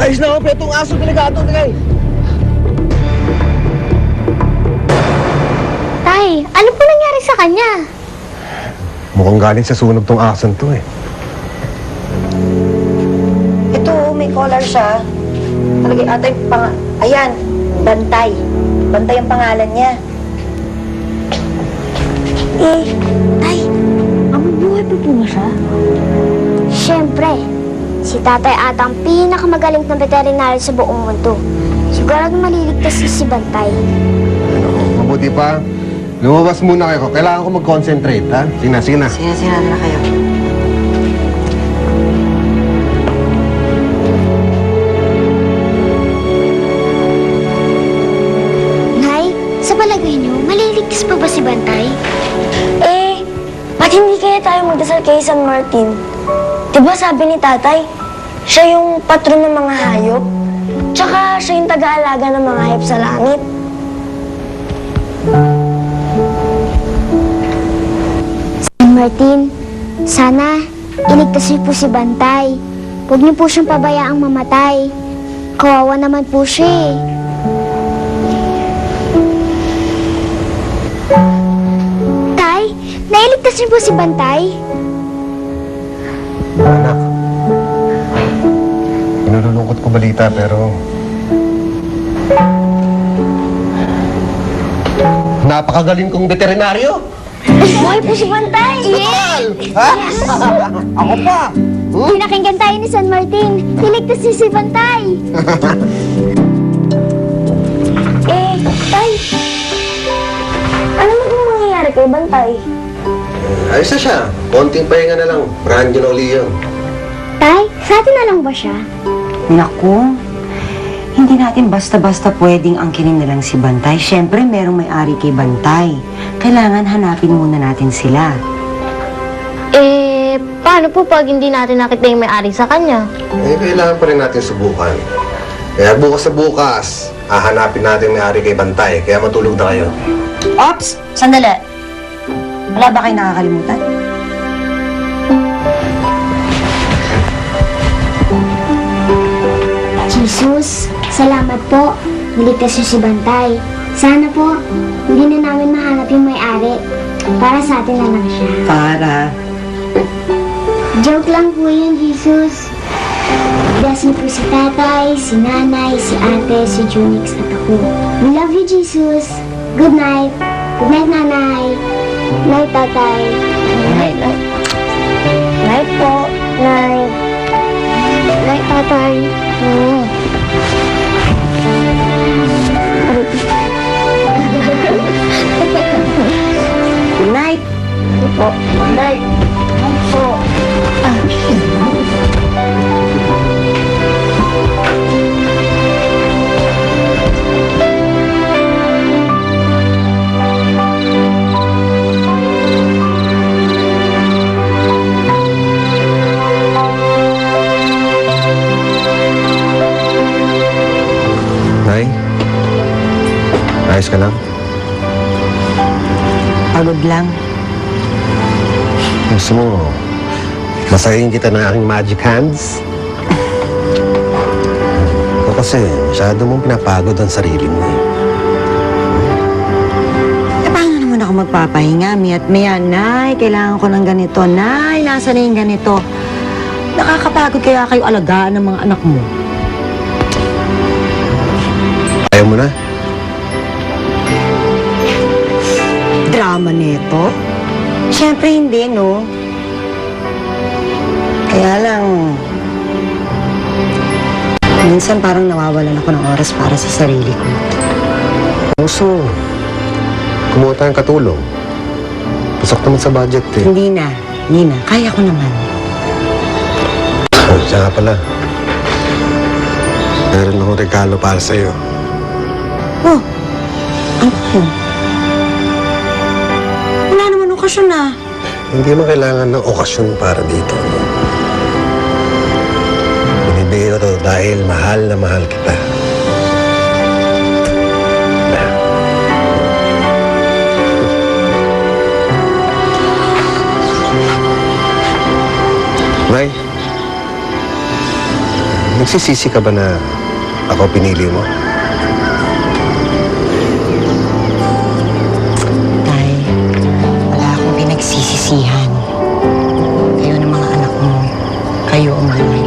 Ayos na ako, pero itong aso delikado, Tay. Tay, ano po nangyari sa kanya? Mukhang galing sa sunog tong aso to eh. Ito, may collar siya. Talagay ata yung Ayan, Bantay. Bantay ang pangalan niya. Tay, mabubuhay pa po ba siya? Siyempre, si tatay ata ang pinakamagaling na veterinary sa buong mundo. Sigurado maliligtas si Bantay. Ano, mabuti pa. Lumabas muna kayo. Kailangan ko mag-concentrate, ha? Sige na, sige na. Sinasinahan na kayo. Nay, sa palagay niyo, maliligtas pa ba si Bantay? Ba't hindi kaya tayo magdasal kay San Martin? Diba sabi ni tatay, siya yung patron ng mga hayop? Tsaka siya yung taga-alaga ng mga hayop sa langit. San Martin, sana iligtas niyo po si Bantay. Huwag niyo po siyang pabayaang mamatay. Kawawa naman po siya eh. Tay, nailigtas niyo po si Bantay? Anak. Pinululungkot ko balita, pero... napakagaling kong veterinaryo! Buhay po si Bantay! Ha? Ako pa! Pinakinggan tayo ni San Martin. Iligtas niyo si Bantay. Tay, ano maging mangyayari kay Bantay? Ayos na siya. Konting pahinga na lang. Brand new na uli yun. Tay, sa atin na lang ba siya? Naku, hindi natin basta-basta pwedeng angkinin na lang si Bantay. Siyempre, merong may-ari kay Bantay. Kailangan hanapin muna natin sila. Paano po pag hindi natin nakita yung may-ari sa kanya? Kailangan pa rin natin subukan. Kaya bukas sa bukas, hahanapin natin may-ari kay Bantay. Kaya matulog na kayo. Ops! Sandali! Wala ba kayo nakakalimutan? Jesus, salamat po. Niligtas niyo si Bantay. Sana po, hindi na namin mahanap yung may-ari. Para sa atin na lang siya. Para... Joke lang po yun, Jesus. Bless niyo po si tatay, si nanay, si ate, si Junix at ako. We love you, Jesus. Good night. Good night, nanay. Good night, tatay. Night, night. Night po, night. Night, tatay. Good night! Po, night. Po. Nay? Ayos ka lang? Pagod lang. Gusto mo, masayahin kita ng aking magic hands? O kasi, masyado mong pinapagod ang sarili mo eh. Paano naman ako magpapahinga? Miya't maya, Nay, kailangan ko ng ganito. Nay, nasa na yung ganito? Nakakapagod kaya kayo alagaan ng mga anak mo. Ayaw mo na? Drama nito? Siyempre hindi, no? Kaya lang... minsan parang nawawalan ako ng oras para sa sarili ko. Puso, kumuha tayong katulong. Pasok naman sa budget eh. Hindi na. Kaya ko naman. Siya nga pala. Meron akong regalo para sa'yo. Oh, ano yun? Wala naman okasyon na. Hindi mo kailangan ng okasyon para dito. No? Binibigay ko to dahil mahal na mahal kita. Nay, nagsisisi ka ba na ako pinili mo? Tay, wala akong pinagsisisihan. Kayo ng mga anak mo, kayo ang buhay